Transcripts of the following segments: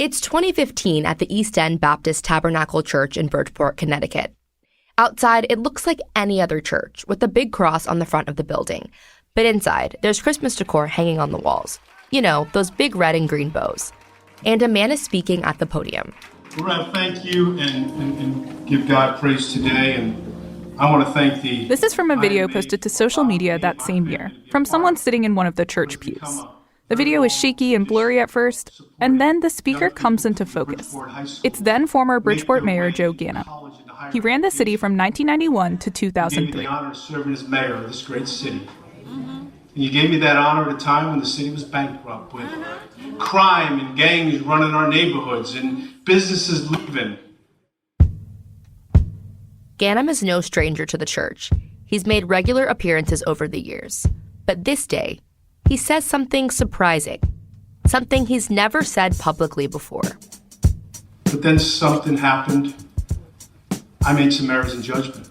It's 2015 at the East End Baptist Tabernacle Church in Bridgeport, Connecticut. Outside, it looks like any other church, with a big cross on the front of the building. But inside, there's Christmas decor hanging on the walls. You know, those big red and green bows. And a man is speaking at the podium. We're going to thank you and give God praise today. And I want to thank the... This is from a video posted to social media that same year, from someone sitting in one of the church pews. The video is shaky and blurry at first, and then the speaker comes into focus. It's then former Bridgeport Mayor Joe Ganim. He ran the city from 1991 to 2003. You gave me the honor of serving as mayor of this great city. And you gave me that honor at a time when the city was bankrupt, with crime and gangs running our neighborhoods and businesses leaving. Ganim is no stranger to the church. He's made regular appearances over the years. But this day, he says something surprising, something he's never said publicly before. But then something happened. I made some errors in judgment.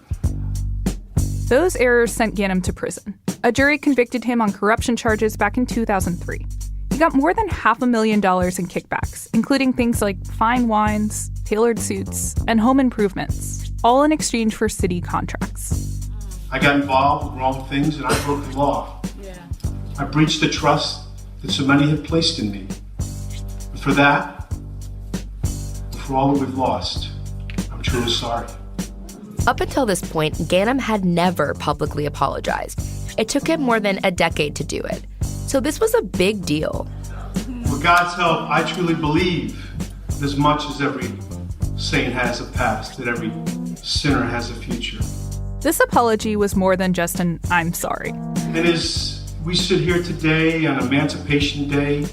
Those errors sent Ganim to prison. A jury convicted him on corruption charges back in 2003. He got more than $500,000 in kickbacks, including things like fine wines, tailored suits, and home improvements, all in exchange for city contracts. I got involved with wrong things and I broke the law. I breached the trust that so many had placed in me. And for that, and for all that we've lost, I'm truly sorry. Up until this point, Ganim had never publicly apologized. It took him more than a decade to do it. So this was a big deal. With God's help, I truly believe that as much as every saint has a past, that every sinner has a future. This apology was more than just an "I'm sorry." And as we sit here today on Emancipation Day,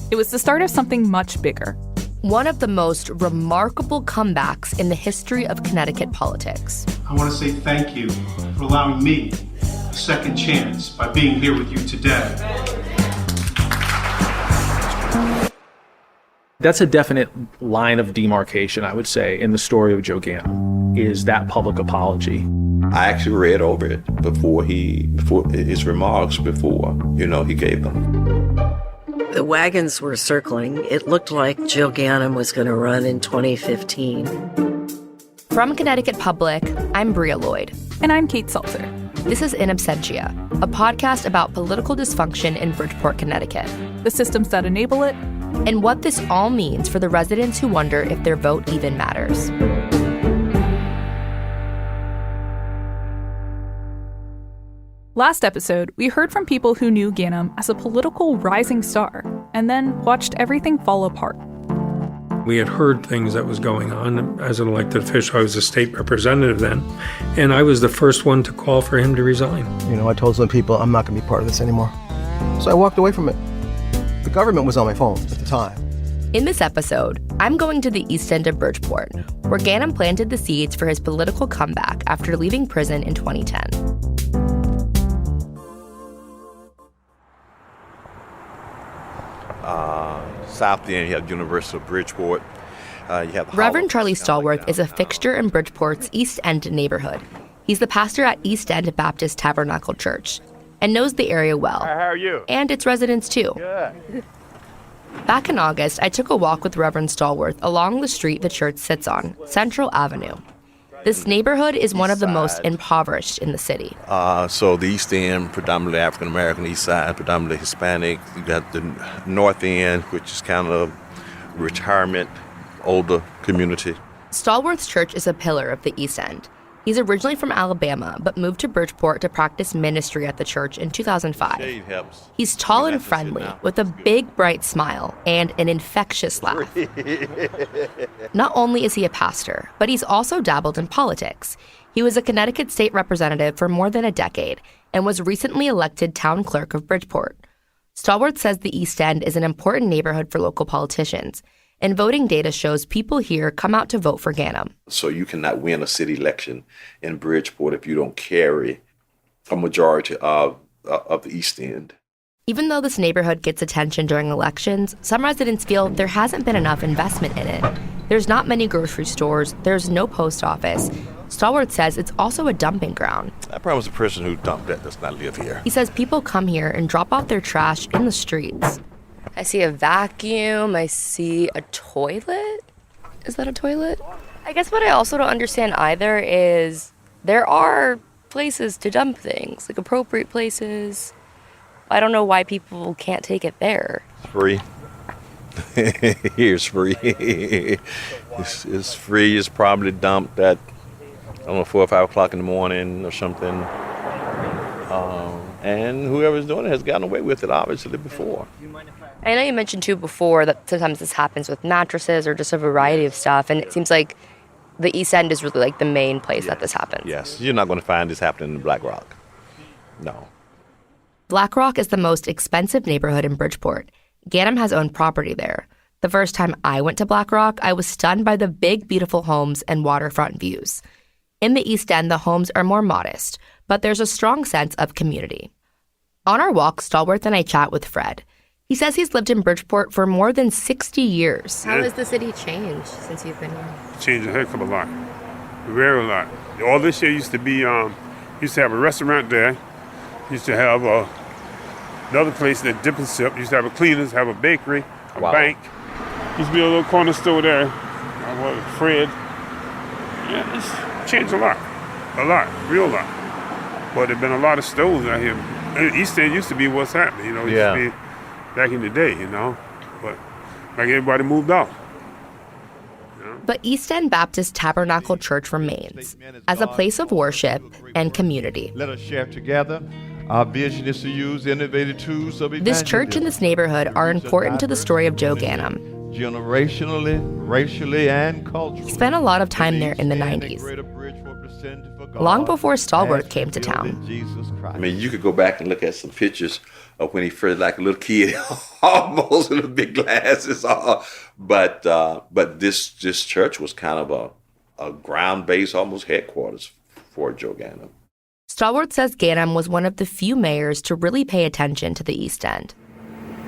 it was the start of something much bigger. One of the most remarkable comebacks in the history of Connecticut politics. I want to say thank you for allowing me a second chance by being here with you today. That's a definite line of demarcation, I would say, in the story of Joe Ganim, is that public apology. I actually read over it before his remarks he gave them. The wagons were circling. It looked like Joe Ganim was going to run in 2015. From Connecticut Public, I'm Bria Lloyd. And I'm Kate Salter. This is In Absentia, a podcast about political dysfunction in Bridgeport, Connecticut. The systems that enable it. And what this all means for the residents who wonder if their vote even matters. Last episode, we heard from people who knew Ganim as a political rising star and then watched everything fall apart. We had heard things that was going on. As an elected official, I was a state representative then, and I was the first one to call for him to resign. I told some people I'm not going to be part of this anymore. So I walked away from it. The government was on my phone at the time. In this episode, I'm going to the East End of Bridgeport, where Ganim planted the seeds for his political comeback after leaving prison in 2010. South end, you have University of Bridgeport. You have Reverend Charlie Stallworth is a fixture in Bridgeport's East End neighborhood. He's the pastor at East End Baptist Tabernacle Church and knows the area well. How are you? And its residents, too. Good. Back in August, I took a walk with Reverend Stallworth along the street the church sits on, Central Avenue. This neighborhood is one of the most impoverished in the city. So the East End, predominantly African-American, East Side, predominantly Hispanic. You got the North End, which is kind of retirement, older community. Stallworth's church is a pillar of the East End. He's originally from Alabama, but moved to Bridgeport to practice ministry at the church in 2005. He's tall and friendly, with a big, bright smile and an infectious laugh. Not only is he a pastor, but he's also dabbled in politics. He was a Connecticut state representative for more than a decade and was recently elected town clerk of Bridgeport. Stallworth says the East End is an important neighborhood for local politicians, and voting data shows people here come out to vote for Ganim. So you cannot win a city election in Bridgeport if you don't carry a majority of the East End. Even though this neighborhood gets attention during elections, some residents feel there hasn't been enough investment in it. There's not many grocery stores, there's no post office. Stallworth says it's also a dumping ground. I promise the person who dumped that does not live here. He says people come here and drop off their trash in the streets. I see a vacuum. I see a toilet. Is that a toilet? I guess what I also don't understand either is there are places to dump things, like appropriate places. I don't know why people can't take it there. It's free. Here's free. It's free. It's probably dumped at, I don't know, 4 or 5 o'clock in the morning or something. And whoever's doing it has gotten away with it, obviously, before. I know you mentioned, too, before that sometimes this happens with mattresses or just a variety of stuff, and it seems like the East End is really like the main place that this happens. Yes, you're not going to find this happening in Black Rock. No. Black Rock is the most expensive neighborhood in Bridgeport. Ganim has owned property there. The first time I went to Black Rock, I was stunned by the big, beautiful homes and waterfront views. In the East End, the homes are more modest, but there's a strong sense of community. On our walk, Stallworth and I chat with Fred. He says he's lived in Bridgeport for more than 60 years. How has the city changed since you've been here? Changed a heck of a lot. Very a lot. All this here used to be, used to have a restaurant there. Used to have another place that dip and sip. Used to have a cleaners, have a bakery, a bank. Used to be a little corner store there. Fred. Yeah, it's changed a lot, real lot. But there've been a lot of stores out here. East End used to be what's happening, you know. It used to be back in the day, you know. But like everybody moved off. You know? But East End Baptist Tabernacle Church remains as a place of worship and community. Let us share together. Our vision is to use innovative tools of evangelism. This church and this neighborhood are important to the story of Joe Ganim. Generationally, racially, and culturally. He spent a lot of time there in the 90s, long before Stallworth came to town. I mean, you could go back and look at some pictures of when he first, like a little kid, almost with the big glasses on. But this church was kind of a ground-based, almost headquarters for Joe Ganim. Stallworth says Ganim was one of the few mayors to really pay attention to the East End.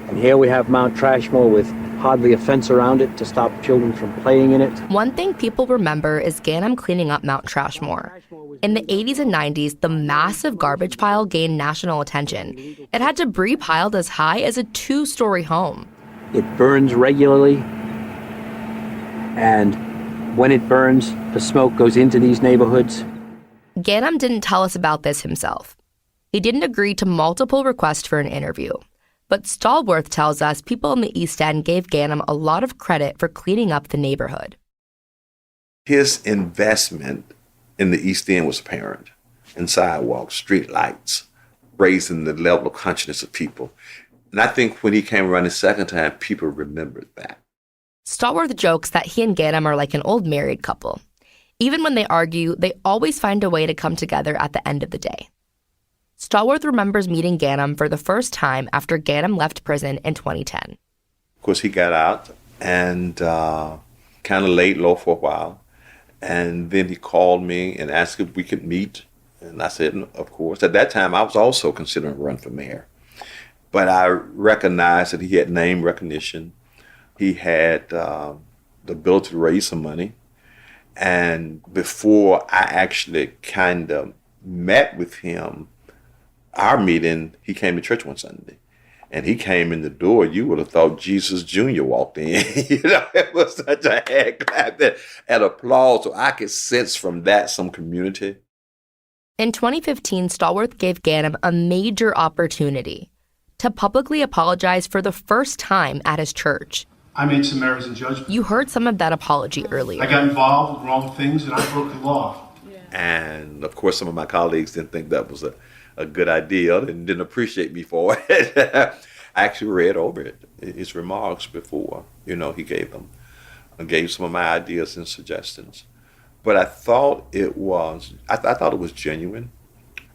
And here we have Mount Trashmore with hardly a fence around it to stop children from playing in it. One thing people remember is Ganim cleaning up Mount Trashmore. In the 80s and 90s, the massive garbage pile gained national attention. It had debris piled as high as a 2-story home. It burns regularly, and when it burns, the smoke goes into these neighborhoods. Ganim didn't tell us about this himself. He didn't agree to multiple requests for an interview. But Stallworth tells us people in the East End gave Ganim a lot of credit for cleaning up the neighborhood. His investment in the East End was apparent. In sidewalks, street lights, raising the level of consciousness of people. And I think when he came around the second time, people remembered that. Stallworth jokes that he and Ganim are like an old married couple. Even when they argue, they always find a way to come together at the end of the day. Stallworth remembers meeting Ganim for the first time after Ganim left prison in 2010. Of course, he got out and kind of laid low for a while. And then he called me and asked if we could meet. And I said, of course. At that time, I was also considering running for mayor. But I recognized that he had name recognition. He had the ability to raise some money. And before I actually kind of met with him, our meeting, he came to church one Sunday. And he came in the door, you would have thought Jesus Jr. walked in. You know, it was such a hand clap and applause. So I could sense from that some community. In 2015, Stallworth gave Ganim a major opportunity to publicly apologize for the first time at his church. I made some errors in judgment. You heard some of that apology earlier. I got involved with wrong things and I broke the law. And of course, some of my colleagues didn't think that was a good idea and didn't appreciate me for it. I actually read over his remarks before, he gave them. I gave some of my ideas and suggestions. But I thought it was genuine.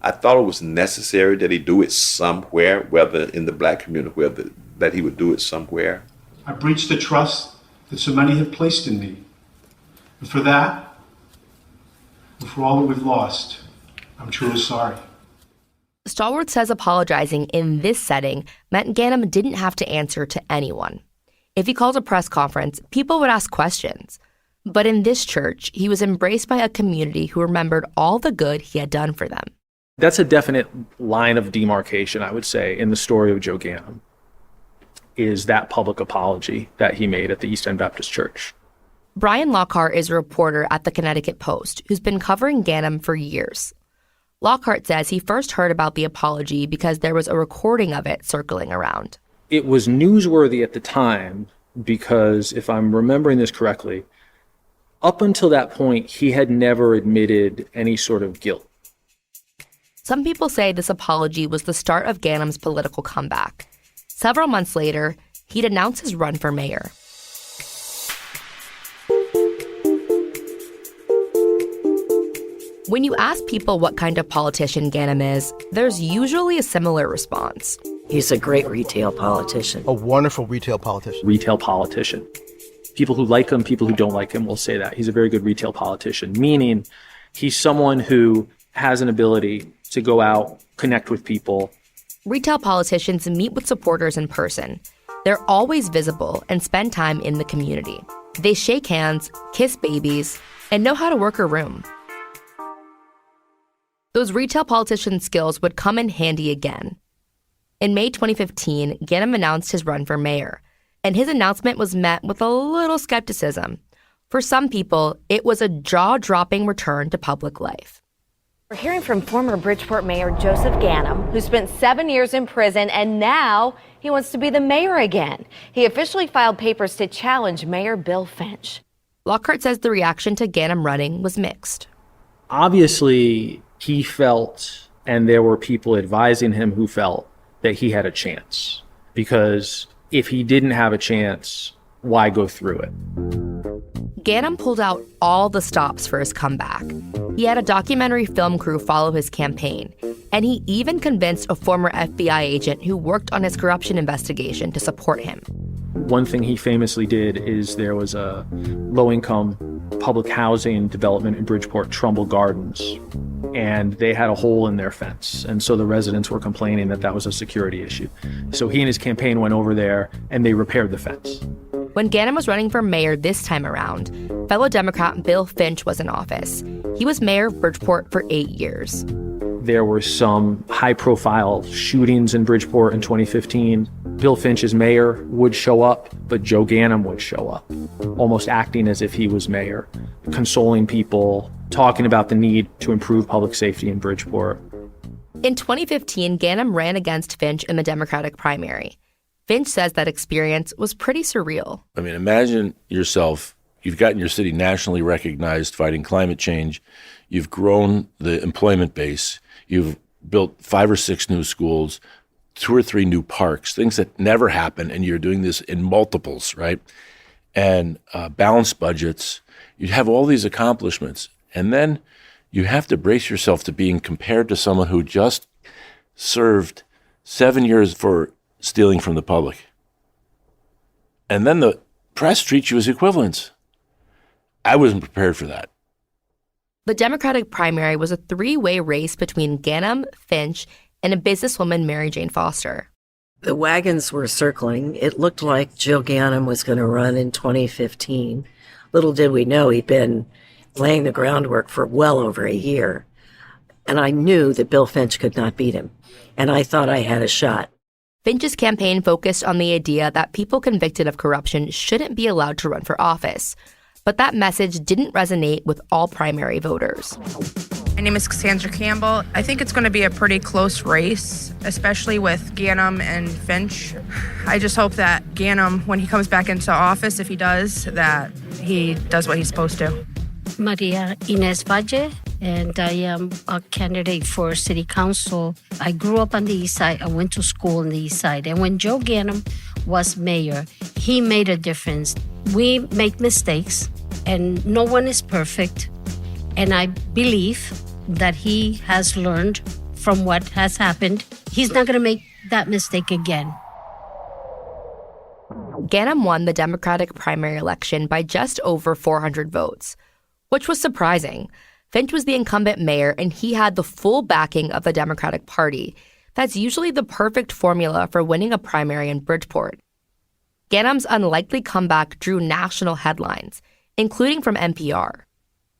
I thought it was necessary that he do it somewhere, whether in the black community, that he would do it somewhere. I breached the trust that so many have placed in me. And for that, and for all that we've lost, I'm truly sorry. Stallworth says apologizing in this setting meant Ganim didn't have to answer to anyone. If he called a press conference, people would ask questions. But in this church, he was embraced by a community who remembered all the good he had done for them. That's a definite line of demarcation, I would say, in the story of Joe Ganim. is that public apology that he made at the East End Baptist Church. Brian Lockhart is a reporter at the Connecticut Post who's been covering Ganim for years. Lockhart says he first heard about the apology because there was a recording of it circling around. It was newsworthy at the time because, if I'm remembering this correctly, up until that point, he had never admitted any sort of guilt. Some people say this apology was the start of Ganim's political comeback. Several months later, he'd announced his run for mayor. When you ask people what kind of politician Ganim is, there's usually a similar response. He's a great retail politician. A wonderful retail politician. Retail politician. People who like him, people who don't like him will say that. He's a very good retail politician, meaning he's someone who has an ability to go out, connect with people. Retail politicians meet with supporters in person. They're always visible and spend time in the community. They shake hands, kiss babies, and know how to work a room. Those retail politician skills would come in handy again. In May 2015, Ganim announced his run for mayor, and his announcement was met with a little skepticism. For some people, it was a jaw-dropping return to public life. We're hearing from former Bridgeport Mayor Joseph Ganim, who spent 7 years in prison, and now he wants to be the mayor again. He officially filed papers to challenge Mayor Bill Finch. Lockhart says the reaction to Ganim running was mixed. Obviously, he felt, and there were people advising him who felt, that he had a chance. Because if he didn't have a chance, why go through it? Ganim pulled out all the stops for his comeback. He had a documentary film crew follow his campaign, and he even convinced a former FBI agent who worked on his corruption investigation to support him. One thing he famously did is there was a low-income public housing development in Bridgeport, Trumbull Gardens, and they had a hole in their fence. And so the residents were complaining that that was a security issue. So he and his campaign went over there and they repaired the fence. When Ganim was running for mayor this time around, fellow Democrat Bill Finch was in office. He was mayor of Bridgeport for 8 years. There were some high-profile shootings in Bridgeport in 2015. Bill Finch as mayor would show up, but Joe Ganim would show up, almost acting as if he was mayor, consoling people, talking about the need to improve public safety in Bridgeport. In 2015, Ganim ran against Finch in the Democratic primary. Finch says that experience was pretty surreal. I mean, imagine yourself, you've gotten your city nationally recognized fighting climate change, you've grown the employment base, you've built 5 or 6 new schools, 2 or 3 new parks, things that never happen, and you're doing this in multiples, right? And balanced budgets. You have all these accomplishments, and then you have to brace yourself to being compared to someone who just served 7 years for stealing from the public. And then the press treats you as equivalents. I wasn't prepared for that. The Democratic primary was a 3-way race between Ganim, Finch, and a businesswoman, Mary Jane Foster. The wagons were circling. It looked like Joe Ganim was going to run in 2015. Little did we know he'd been laying the groundwork for well over a year. And I knew that Bill Finch could not beat him. And I thought I had a shot. Finch's campaign focused on the idea that people convicted of corruption shouldn't be allowed to run for office. But that message didn't resonate with all primary voters. My name is Cassandra Campbell. I think it's going to be a pretty close race, especially with Ganim and Finch. I just hope that Ganim, when he comes back into office, if he does, that he does what he's supposed to. Maria Inez Valle, and I am a candidate for city council. I grew up on the east side. I went to school on the east side. And when Joe Ganim was mayor, he made a difference. We make mistakes, and no one is perfect. And I believe that he has learned from what has happened. He's not going to make that mistake again. Ganim won the Democratic primary election by just over 400 votes, which was surprising. Finch was the incumbent mayor, and he had the full backing of the Democratic Party. That's usually the perfect formula for winning a primary in Bridgeport. Ganim's unlikely comeback drew national headlines, including from NPR.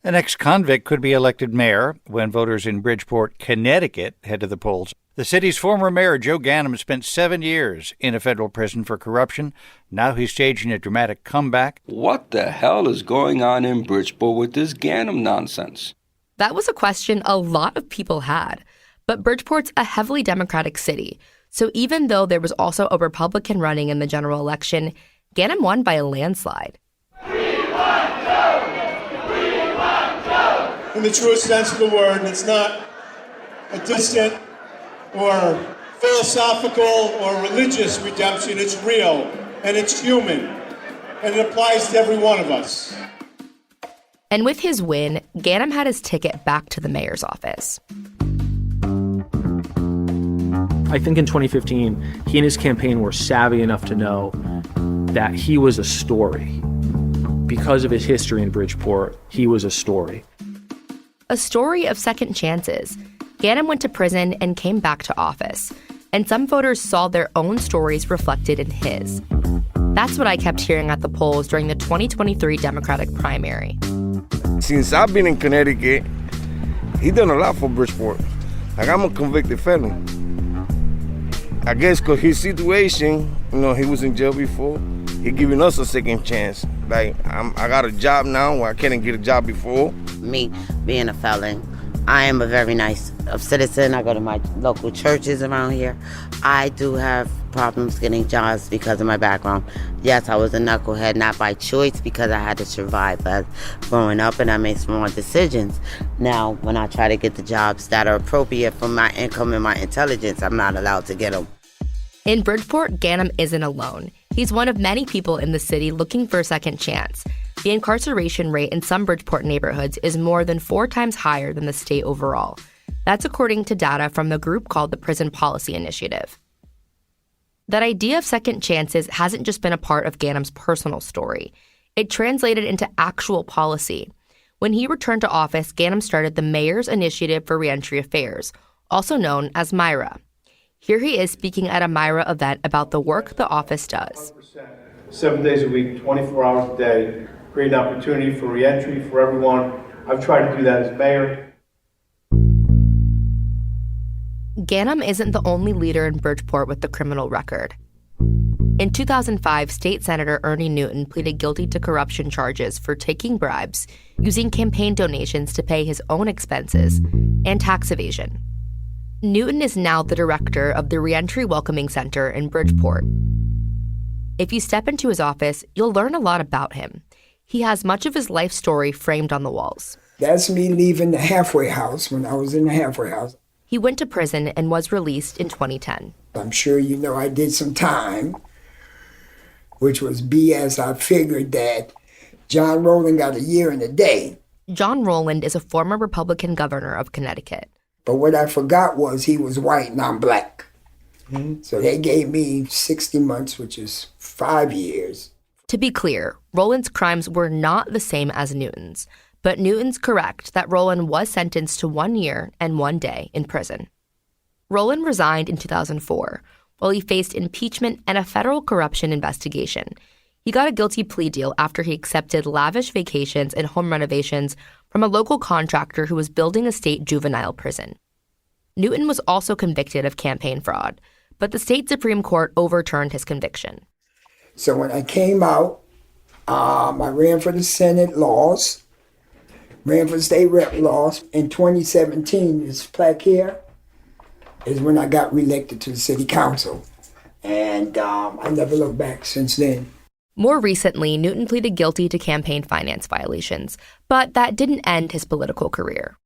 An ex-convict could be elected mayor when voters in Bridgeport, Connecticut, head to the polls. The city's former mayor, Joe Ganim, spent 7 years in a federal prison for corruption. Now he's staging a dramatic comeback. What the hell is going on in Bridgeport with this Ganim nonsense? That was a question a lot of people had. But Bridgeport's a heavily Democratic city. So even though there was also a Republican running in the general election, Ganim won by a landslide. In the truest sense of the word, it's not a distant or philosophical or religious redemption. It's real and it's human, and it applies to every one of us. And with his win, Ganim had his ticket back to the mayor's office. I think in 2015, he and his campaign were savvy enough to know that he was a story. Because of his history in Bridgeport, he was a story. A story of second chances. Ganim went to prison and came back to office. And some voters saw their own stories reflected in his. That's what I kept hearing at the polls during the 2023 Democratic primary. Since I've been in Connecticut, he done a lot for Bridgeport. Like, I'm a convicted felon. I guess because his situation, he was in jail before, he giving us a second chance. Like, I got a job now where I couldn't get a job before. Me being a felon, I am a very nice citizen. I go to my local churches around here. I do have problems getting jobs because of my background. Yes, I was a knucklehead, not by choice, because I had to survive growing up, and I made some wrong decisions. Now, when I try to get the jobs that are appropriate for my income and my intelligence, I'm not allowed to get them. In Bridgeport, Ganim isn't alone. He's one of many people in the city looking for a second chance. The incarceration rate in some Bridgeport neighborhoods is more than 4 times higher than the state overall. That's according to data from the group called the Prison Policy Initiative. That idea of second chances hasn't just been a part of Ganim's personal story. It translated into actual policy. When he returned to office, Ganim started the Mayor's Initiative for Reentry Affairs, also known as MIRA. Here he is speaking at a MIRA event about the work the office does. 7 days a week, 24 hours a day, create an opportunity for reentry for everyone. I've tried to do that as mayor. Ganim isn't the only leader in Bridgeport with the criminal record. In 2005, State Senator Ernie Newton pleaded guilty to corruption charges for taking bribes, using campaign donations to pay his own expenses, and tax evasion. Newton is now the director of the Reentry Welcoming Center in Bridgeport. If you step into his office, you'll learn a lot about him. He has much of his life story framed on the walls. That's me leaving the halfway house when I was in the halfway house. He went to prison and was released in 2010. I'm sure you know I did some time, which was BS. I figured that John Rowland got a year and a day. John Rowland is a former Republican governor of Connecticut. But what I forgot was he was white and I'm black. Mm-hmm. So they gave me 60 months, which is 5 years. To be clear, Rowland's crimes were not the same as Newton's. But Newton's correct that Rowland was sentenced to 1 year and 1 day in prison. Rowland resigned in 2004, while he faced impeachment and a federal corruption investigation. He got a guilty plea deal after he accepted lavish vacations and home renovations from a local contractor who was building a state juvenile prison. Newton was also convicted of campaign fraud, but the state Supreme Court overturned his conviction. So when I came out, I ran for the Senate laws, ran for state rep laws. In 2017, this plaque here is when I got reelected to the city council. And I never looked back since then. More recently, Newton pleaded guilty to campaign finance violations, but that didn't end his political career.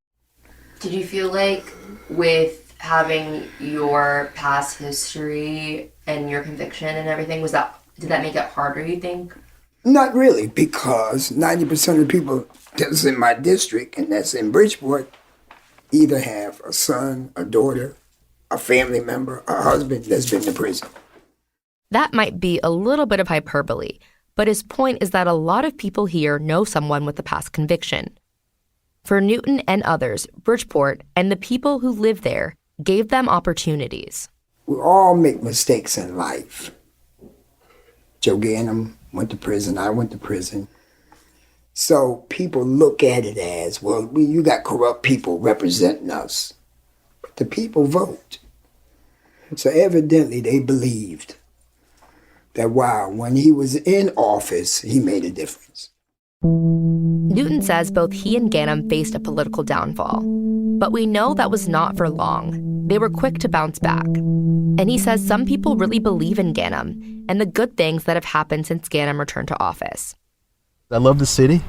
Did you feel like with having your past history and your conviction and everything, did that make it harder, you think? Not really, because 90% of the people that's in my district and that's in Bridgeport either have a son, a daughter, a family member, a husband that's been to prison. That might be a little bit of hyperbole, but his point is that a lot of people here know someone with a past conviction. For Newton and others, Bridgeport and the people who live there gave them opportunities. We all make mistakes in life. Joe Ganim went to prison. I went to prison. So people look at it as, well, you got corrupt people representing us. But the people vote. So evidently they believed that, wow, when he was in office, he made a difference. Newton says both he and Ganim faced a political downfall. But we know that was not for long. They were quick to bounce back. And he says some people really believe in Ganim and the good things that have happened since Ganim returned to office. I love the city.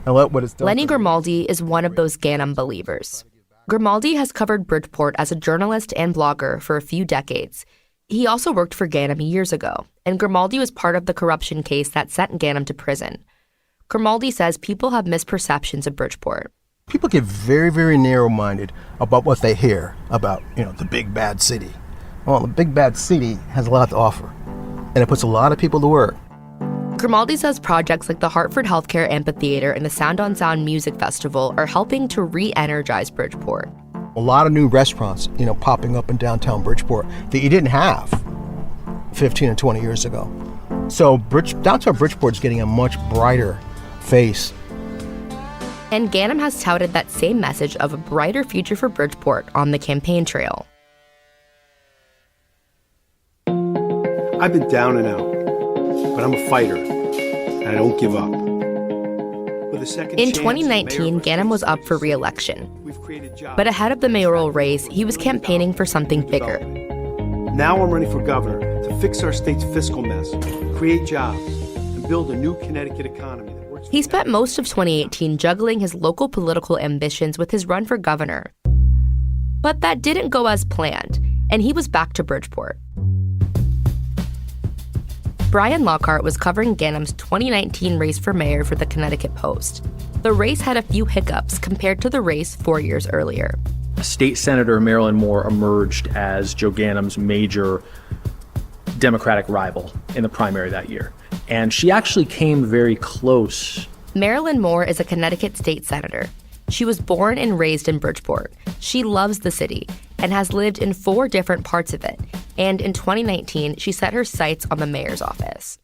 I love what it's done. Lenny Grimaldi is one of those Ganim believers. Grimaldi has covered Bridgeport as a journalist and blogger for a few decades. He also worked for Ganim years ago, and Grimaldi was part of the corruption case that sent Ganim to prison. Grimaldi says people have misperceptions of Bridgeport. People get very, very narrow-minded about what they hear about, the big bad city. Well, the big bad city has a lot to offer, and it puts a lot of people to work. Grimaldi says projects like the Hartford Healthcare Amphitheater and the Sound on Sound Music Festival are helping to re-energize Bridgeport. A lot of new restaurants, popping up in downtown Bridgeport that you didn't have 15 or 20 years ago. So downtown Bridgeport's getting a much brighter face. And Ganim has touted that same message of a brighter future for Bridgeport on the campaign trail. I've been down and out, but I'm a fighter, and I don't give up. In 2019, Ganim was up for re-election. But ahead of the mayoral race, he was campaigning for something bigger. Now I'm running for governor to fix our state's fiscal mess, create jobs, and build a new Connecticut economy. He spent most of 2018 juggling his local political ambitions with his run for governor. But that didn't go as planned, and he was back to Bridgeport. Brian Lockhart was covering Ganim's 2019 race for mayor for the Connecticut Post. The race had a few hiccups compared to the race 4 years earlier. State Senator Marilyn Moore emerged as Joe Ganim's major Democratic rival in the primary that year. And she actually came very close. Marilyn Moore is a Connecticut state senator. She was born and raised in Bridgeport. She loves the city and has lived in 4 different parts of it. And in 2019, she set her sights on the mayor's office.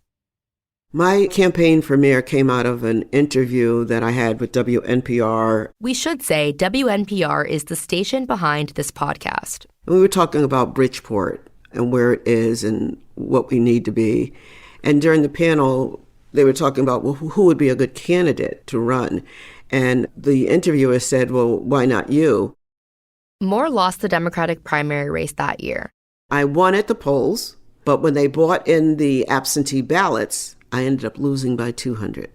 My campaign for mayor came out of an interview that I had with WNPR. We should say WNPR is the station behind this podcast. We were talking about Bridgeport and where it is and what we need to be. And during the panel, they were talking about, well, who would be a good candidate to run? And the interviewer said, well, why not you? Moore lost the Democratic primary race that year. I won at the polls, but when they brought in the absentee ballots, I ended up losing by 200.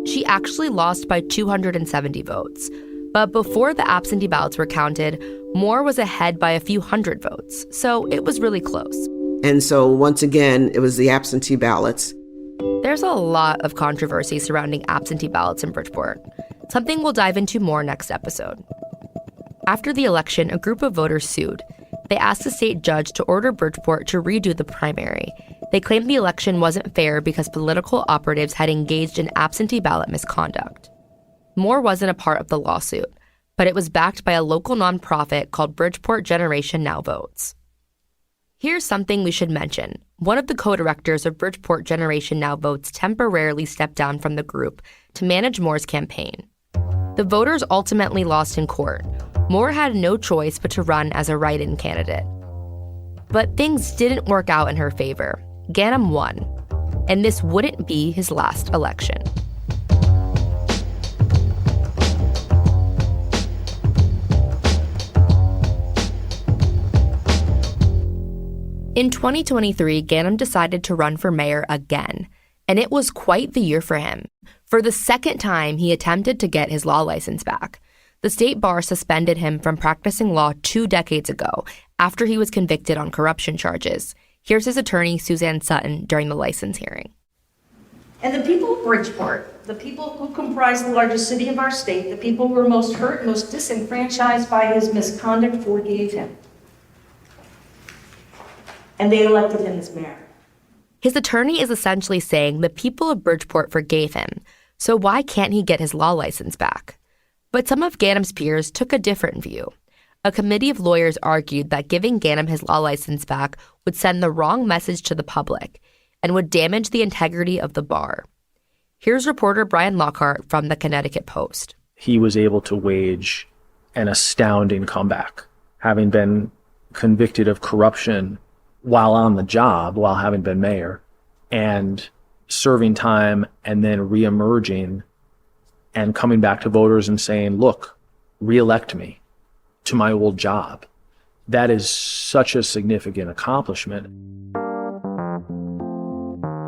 She actually lost by 270 votes. But before the absentee ballots were counted, Moore was ahead by a few hundred votes. So it was really close. And so once again, it was the absentee ballots. There's a lot of controversy surrounding absentee ballots in Bridgeport, something we'll dive into more next episode. After the election, a group of voters sued. They asked a state judge to order Bridgeport to redo the primary. They claimed the election wasn't fair because political operatives had engaged in absentee ballot misconduct. Moore wasn't a part of the lawsuit, but it was backed by a local nonprofit called Bridgeport Generation Now Votes. Here's something we should mention. One of the co-directors of Bridgeport Generation Now Votes temporarily stepped down from the group to manage Moore's campaign. The voters ultimately lost in court. Moore had no choice but to run as a write-in candidate. But things didn't work out in her favor. Ganim won, and this wouldn't be his last election. In 2023, Ganim decided to run for mayor again, and it was quite the year for him. For the second time, he attempted to get his law license back. The state bar suspended him from practicing law 2 decades ago after he was convicted on corruption charges. Here's his attorney, Suzanne Sutton, during the license hearing. And the people of Bridgeport, the people who comprise the largest city of our state, the people who were most hurt, most disenfranchised by his misconduct, forgave him. And they elected him as mayor. His attorney is essentially saying the people of Bridgeport forgave him, so why can't he get his law license back? But some of Ganim's peers took a different view. A committee of lawyers argued that giving Ganim his law license back would send the wrong message to the public and would damage the integrity of the bar. Here's reporter Brian Lockhart from the Connecticut Post. He was able to wage an astounding comeback, having been convicted of corruption while on the job, while having been mayor, and serving time and then reemerging and coming back to voters and saying, look, reelect me to my old job. That is such a significant accomplishment.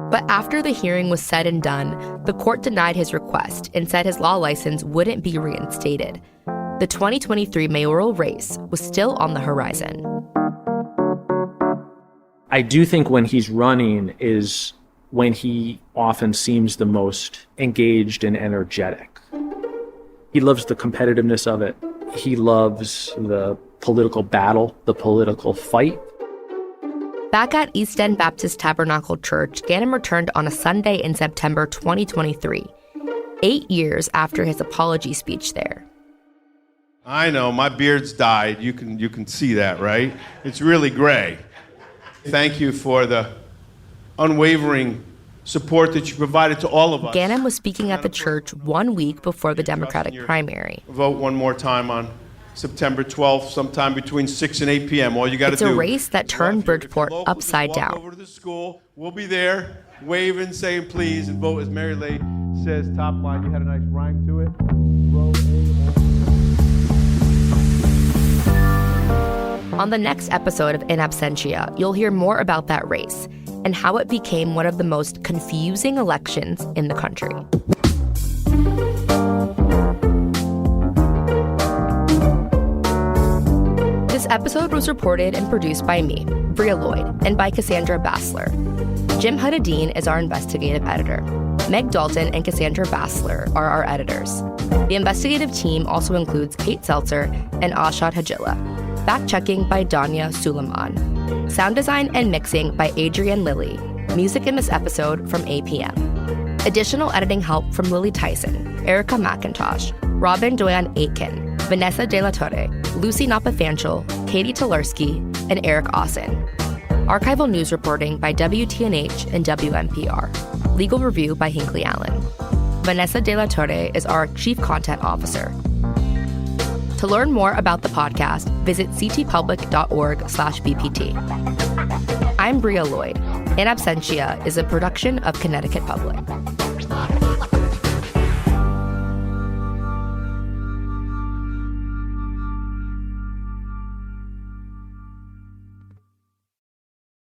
But after the hearing was said and done, the court denied his request and said his law license wouldn't be reinstated. The 2023 mayoral race was still on the horizon. I do think when he's running is when he often seems the most engaged and energetic. He loves the competitiveness of it. He loves the political battle, the political fight. Back at East End Baptist Tabernacle Church, Ganim returned on a Sunday in September 2023, 8 years after his apology speech there. I know, my beard's dyed. You can see that, right? It's really gray. Thank you for the unwavering support that you provided to all of us. Ganim was speaking at the church 1 week before the Democratic primary. Vote one more time on September 12th, sometime between 6 and 8 p.m. All you got to do. It's a race that turned Bridgeport upside down. Over to the school. We'll be there, waving, saying please, and vote as Mary Leigh says. Top line. You had a nice rhyme to it. On the next episode of In Absentia, you'll hear more about that race and how it became one of the most confusing elections in the country. This episode was reported and produced by me, Bria Lloyd, and by Cassandra Bassler. Jim Huddadine is our investigative editor. Meg Dalton and Cassandra Bassler are our editors. The investigative team also includes Kate Seltzer and Ashad Hajilla. Fact-checking by Danya Suleiman. Sound design and mixing by Adrienne Lilly. Music in this episode from APM. Additional editing help from Lily Tyson, Erica McIntosh, Robin Doyan Aitken, Vanessa De La Torre, Lucy Napafanchel, Katie Talarski, and Eric Austin. Archival news reporting by WTNH and WNPR. Legal review by Hinckley Allen. Vanessa De La Torre is our Chief Content Officer. To learn more about the podcast, visit ctpublic.org/BPT. I'm Bria Lloyd. In Absentia is a production of Connecticut Public.